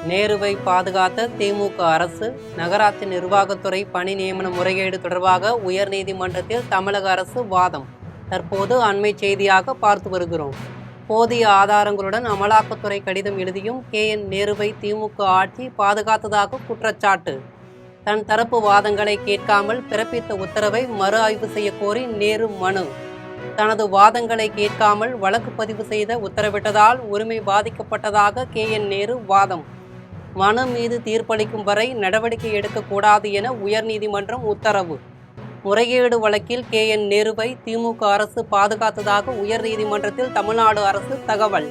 நேருவை பாதுகாத்த திமுக அரசு. நகராட்சி நிர்வாகத்துறை பணி நியமன முறைகேடு தொடர்பாக உயர்நீதிமன்றத்தில் தமிழக அரசு வாதம். தற்போது அண்மை செய்தியாக பார்த்து வருகிறோம். போதிய ஆதாரங்களுடன் அமலாக்கத்துறை கடிதம் எழுதியும் நேருவை திமுக ஆட்சி பாதுகாத்ததாக குற்றச்சாட்டு. தன் தரப்பு வாதங்களை கேட்காமல் பிறப்பித்த உத்தரவை மறு ஆய்வு செய்ய கோரி நேரு மனு. தனது வாதங்களை கேட்காமல் வழக்கு பதிவு செய்த உத்தரவிட்டதால் உரிமை பாதிக்கப்பட்டதாக நேரு வாதம். மனு மீது தீர்ப்பளிக்கும் வரை நடவடிக்கை எடுக்கக்கூடாது என உயர்நீதிமன்றம் உத்தரவு. முறைகேடு வழக்கில் நேருவை திமுக அரசு பாதுகாத்ததாக உயர்நீதிமன்றத்தில் தமிழ்நாடு அரசு தகவல்.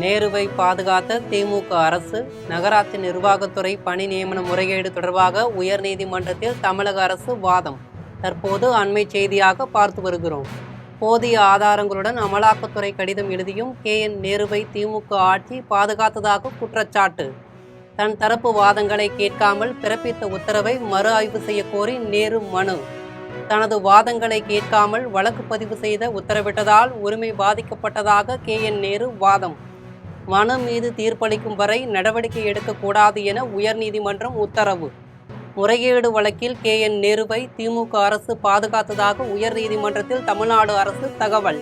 நேருவை பாதுகாத்த திமுக அரசு. நகராட்சி நிர்வாகத்துறை பணி நியமன முறைகேடு தொடர்பாக உயர்நீதிமன்றத்தில் தமிழக அரசு வாதம். தற்போது அண்மை செய்தியாக பார்த்து வருகிறோம். போதிய ஆதாரங்களுடன் அமலாக்கத்துறை கடிதம் எழுதியும் நேருவை திமுக ஆட்சி பாதுகாத்ததாக குற்றச்சாட்டு. தன் தரப்பு வாதங்களை கேட்காமல் பிறப்பித்த உத்தரவை மறு ஆய்வு செய்ய கோரி நேரு மனு. தனது வாதங்களை கேட்காமல் வழக்கு பதிவு செய்த உத்தரவிட்டதால் உரிமை பாதிக்கப்பட்டதாக நேரு வாதம். மனு மீது தீர்ப்பளிக்கும் வரை நடவடிக்கை எடுக்கக்கூடாது என உயர்நீதிமன்றம் உத்தரவு. முறைகேடு வழக்கில் நேருவை திமுக அரசு பாதுகாத்ததாக உயர்நீதிமன்றத்தில் தமிழ்நாடு அரசு தகவல்.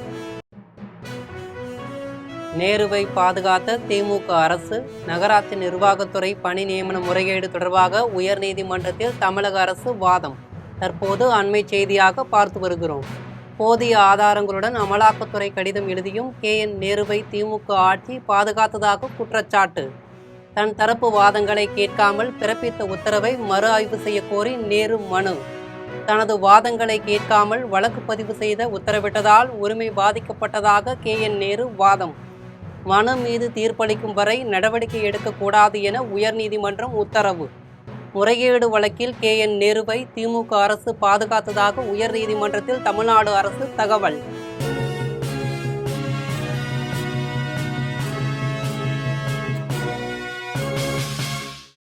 நேருவை பாதுகாத்த திமுக அரசு. நகராட்சி நிர்வாகத்துறை பணி நியமன முறைகேடு தொடர்பாக உயர்நீதிமன்றத்தில் தமிழக அரசு வாதம். தற்போது அண்மை செய்தியாக பார்த்து வருகிறோம். போதிய ஆதாரங்களுடன் அமலாக்கத்துறை கடிதம் எழுதியும் நேருவை திமுக ஆட்சி பாதுகாத்ததாக குற்றச்சாட்டு. தன் தரப்பு வாதங்களை கேட்காமல் பிறப்பித்த உத்தரவை மறு ஆய்வு செய்ய கோரி நேரு மனு. தனது வாதங்களை கேட்காமல் வழக்கு பதிவு செய்த உத்தரவிட்டதால் உரிமை பாதிக்கப்பட்டதாக நேரு வாதம். மனு மீது தீர்ப்பளிக்கும் வரை நடவடிக்கை எடுக்கக்கூடாது என உயர்நீதிமன்றம் உத்தரவு. முறைகேடு வழக்கில் நேருவை திமுக அரசு பாதுகாத்ததாக உயர்நீதிமன்றத்தில் தமிழ்நாடு அரசு தகவல்.